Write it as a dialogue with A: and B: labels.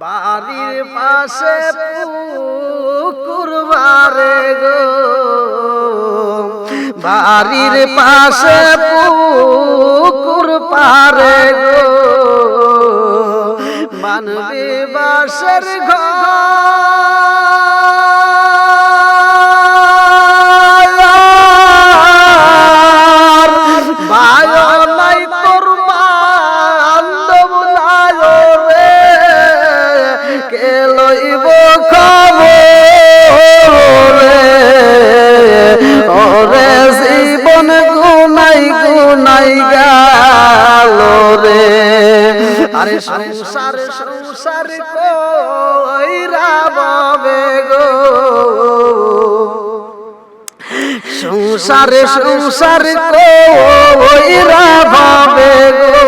A: বাড়ির পাশে পুকুর পারে গো, বাড়ির পাশে পুকুর পারে গো, মানবে বাসের ঘর, বায়ো নাই তোর বান্ধব নাই রে, কে লইব খবর রে, ওরে জীবন গুনাই গুনাই গেল রে। আরে সংসার সংসার কইরা ববে গো, সংসার সংসার কইরা ভাবে গো,